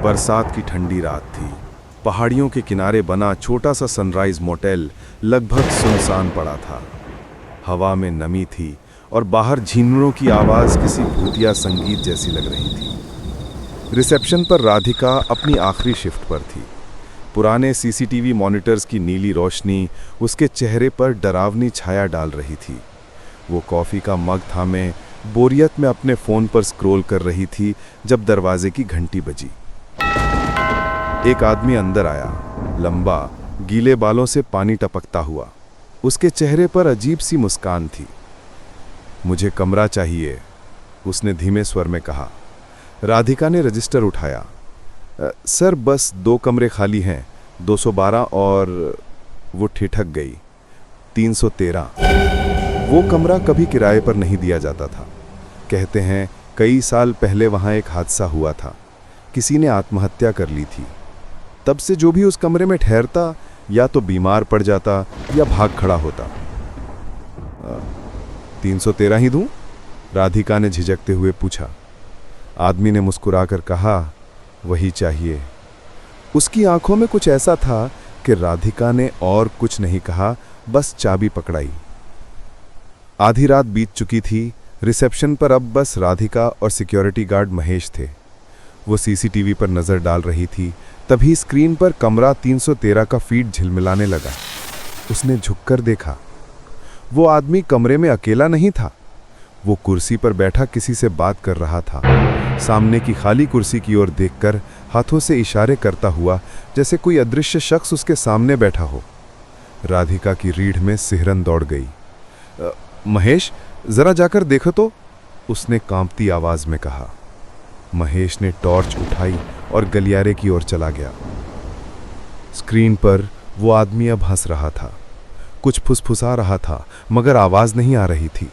बरसात की ठंडी रात थी। पहाड़ियों के किनारे बना छोटा सा सनराइज मोटेल लगभग सुनसान पड़ा था। हवा में नमी थी और बाहर झींगुरों की आवाज़ किसी भूतिया संगीत जैसी लग रही थी। रिसेप्शन पर राधिका अपनी आखिरी शिफ्ट पर थी। पुराने सीसीटीवी मॉनिटर्स की नीली रोशनी उसके चेहरे पर डरावनी छाया डाल रही थी। वो कॉफ़ी का मग थामे बोरियत में अपने फ़ोन पर स्क्रॉल कर रही थी जब दरवाजे की घंटी बजी। एक आदमी अंदर आया, लंबा, गीले बालों से पानी टपकता हुआ। उसके चेहरे पर अजीब सी मुस्कान थी। मुझे कमरा चाहिए, उसने धीमे स्वर में कहा। राधिका ने रजिस्टर उठाया। सर, बस 2 कमरे खाली हैं, 212 और वो ठिठक गई। 313। वो कमरा कभी किराए पर नहीं दिया जाता था। कहते हैं कई साल पहले वहाँ एक हादसा हुआ था। किसी ने आत्महत्या कर ली थी। तब से जो भी उस कमरे में ठहरता या तो बीमार पड़ जाता या भाग खड़ा होता। 313 ही दूं? राधिका ने झिझकते हुए पूछा। आदमी ने मुस्कुराकर कहा, वही चाहिए। उसकी आंखों में कुछ ऐसा था कि राधिका ने और कुछ नहीं कहा, बस चाबी पकड़ाई। आधी रात बीत चुकी थी। रिसेप्शन पर अब बस राधिका और सिक्योरिटी गार्ड महेश थे। वो सीसीटीवी पर नजर डाल रही थी। तभी स्क्रीन पर कमरा 313 का फीड झिलमिलाने लगा। उसने झुककर देखा। वो आदमी कमरे में अकेला नहीं था। वो कुर्सी पर बैठा किसी से बात कर रहा था। सामने की खाली कुर्सी की ओर देखकर हाथों से इशारे करता हुआ, जैसे कोई अदृश्य शख्स उसके सामने बैठा हो। राधिका की रीढ़ में सिहरन दौड़ गई। महेश, जरा जाकर देखो तो, उसने कांपती आवाज में कहा। महेश ने टॉर्च उठाई और गलियारे की ओर चला गया। स्क्रीन पर वो आदमी अब हंस रहा था, कुछ फुसफुसा रहा था, मगर आवाज नहीं आ रही थी।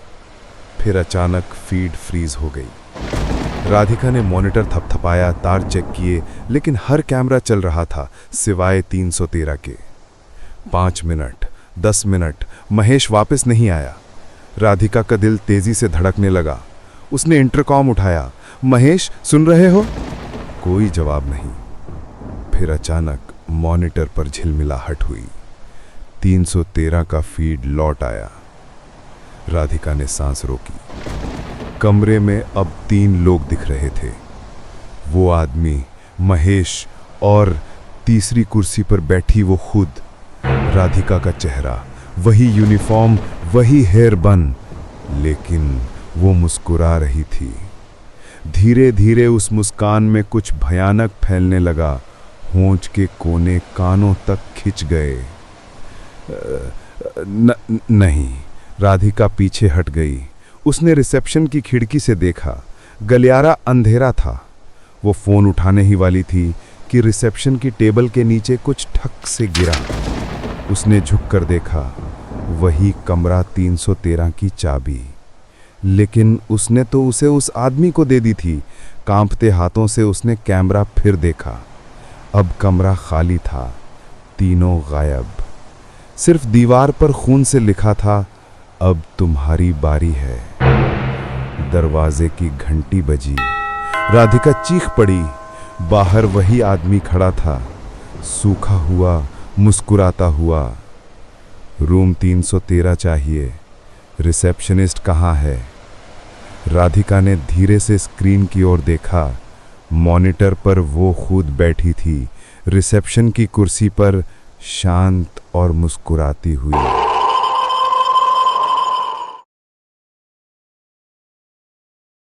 फिर अचानक फीड फ्रीज हो गई। राधिका ने मॉनिटर थपथपाया, तार चेक किए, लेकिन हर कैमरा चल रहा था सिवाय 313 के। 5 मिनट, 10 मिनट, महेश वापस नहीं आया। राधिका का दिल तेजी से धड़कने लगा। उसने इंटरकॉम उठाया। महेश, सुन रहे हो? कोई जवाब नहीं। फिर अचानक मॉनिटर पर झिलमिलाहट हुई। 313 का फीड लौट आया। राधिका ने सांस रोकी। कमरे में अब 3 लोग दिख रहे थे। वो आदमी, महेश और तीसरी कुर्सी पर बैठी वो खुद। राधिका का चेहरा, वही यूनिफॉर्म, वही हेयर बन, लेकिन वो मुस्कुरा रही थी। धीरे धीरे उस मुस्कान में कुछ भयानक फैलने लगा। होंठ के कोने कानों तक खिंच गए। नहीं। राधिका पीछे हट गई। उसने रिसेप्शन की खिड़की से देखा। गलियारा अंधेरा था। वो फोन उठाने ही वाली थी कि रिसेप्शन की टेबल के नीचे कुछ ठक से गिरा। उसने झुककर देखा, वही कमरा 313 की चाबी। लेकिन उसने तो उसे उस आदमी को दे दी थी। कांपते हाथों से उसने कैमरा फिर देखा। अब कमरा खाली था, तीनों गायब। सिर्फ दीवार पर खून से लिखा था, अब तुम्हारी बारी है। दरवाजे की घंटी बजी। राधिका चीख पड़ी। बाहर वही आदमी खड़ा था, सूखा हुआ, मुस्कुराता हुआ। रूम 313 चाहिए। रिसेप्शनिस्ट कहाँ है? राधिका ने धीरे से स्क्रीन की ओर देखा। मॉनिटर पर वो खुद बैठी थी, रिसेप्शन की कुर्सी पर, शांत और मुस्कुराती हुई।